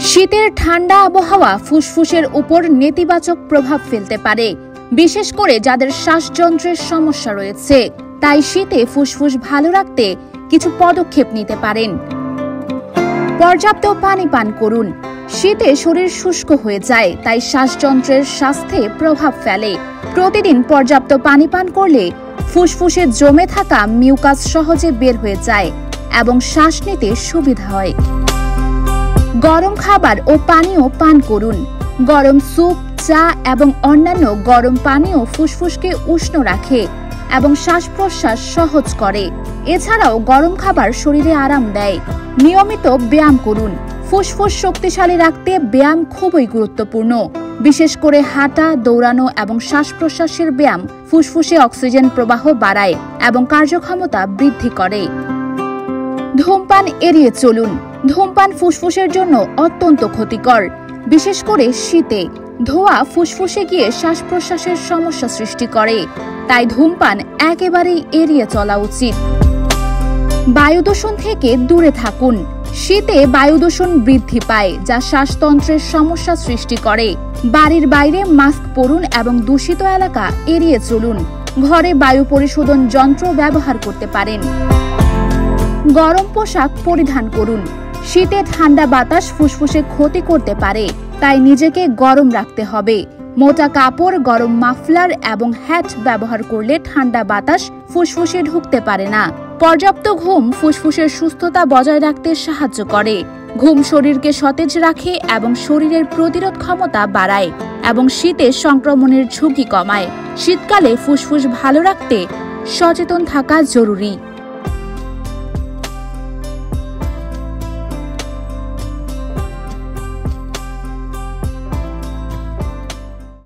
শীতের ঠান্ডা আবহাওয়া ফুসফুসের উপর নেতিবাচক প্রভাব ফেলতে পারে, বিশেষ করে যাদের শ্বাসযন্ত্রের সমস্যা রয়েছে। তাই শীতে ফুসফুস ভালো রাখতে কিছু পদক্ষেপ নিতে পারেন। পর্যাপ্ত পানি পান করুন। শীতে শরীর শুষ্ক হয়ে যায়, তাই শ্বাসযন্ত্রের স্বাস্থ্যে প্রভাব ফেলে। প্রতিদিন পর্যাপ্ত পানি পান করলে ফুসফুসে জমে থাকা মিউকাস সহজে বের হয়ে যায় এবং শ্বাস নিতে সুবিধা হয়। গরম খাবার ও পানীয় পান করুন। গরম স্যুপ, চা এবং অন্যান্য গরম পানীয় ফুসফুসকে উষ্ণ রাখে এবং শ্বাস প্রশ্বাস সহজ করে। এছাড়াও গরম খাবার শরীরে আরাম দেয়। নিয়মিত ব্যায়াম করুন। ফুসফুস শক্তিশালী রাখতে ব্যায়াম খুবই গুরুত্বপূর্ণ। বিশেষ করে হাঁটা, দৌড়ানো এবং শ্বাস প্রশ্বাসের ব্যায়াম ফুসফুসে অক্সিজেন প্রবাহ বাড়ায় এবং কার্যক্ষমতা বৃদ্ধি করে। ধূমপান এড়িয়ে চলুন। ধূমপান ফুসফুসের জন্য অত্যন্ত ক্ষতিকর, বিশেষ করে শীতে। ধোঁয়া ফুসফুসে গিয়ে শ্বাস প্রশ্বাসের সমস্যা সৃষ্টি করে, তাই ধূমপান একেবারেই এড়িয়ে চলা উচিত। বায়ু দূষণ থেকে দূরে থাকুন। শীতে বায়ু দূষণ বৃদ্ধি পায়, যা শ্বাসতন্ত্রের সমস্যা সৃষ্টি করে। বাড়ির বাইরে মাস্ক পরুন এবং দূষিত এলাকা এড়িয়ে চলুন। ঘরে বায়ু পরিশোধন যন্ত্র ব্যবহার করতে পারেন। গরম পোশাক পরিধান করুন। শীতে ঠান্ডা বাতাস ফুসফুসে ক্ষতি করতে পারে, তাই নিজেকে গরম রাখতে হবে। মোটা কাপড়, গরম মাফলার এবং হ্যাট ব্যবহার করলে ঠান্ডা বাতাস ফুসফুসে ঢুকতে পারে না। পর্যাপ্ত ঘুম ফুসফুসের সুস্থতা বজায় রাখতে সাহায্য করে। ঘুম শরীরকে সতেজ রাখে এবং শরীরের প্রতিরোধ ক্ষমতা বাড়ায় এবং শীতে সংক্রমণের ঝুঁকি কমায়। শীতকালে ফুসফুস ভালো রাখতে সচেতন থাকা জরুরি।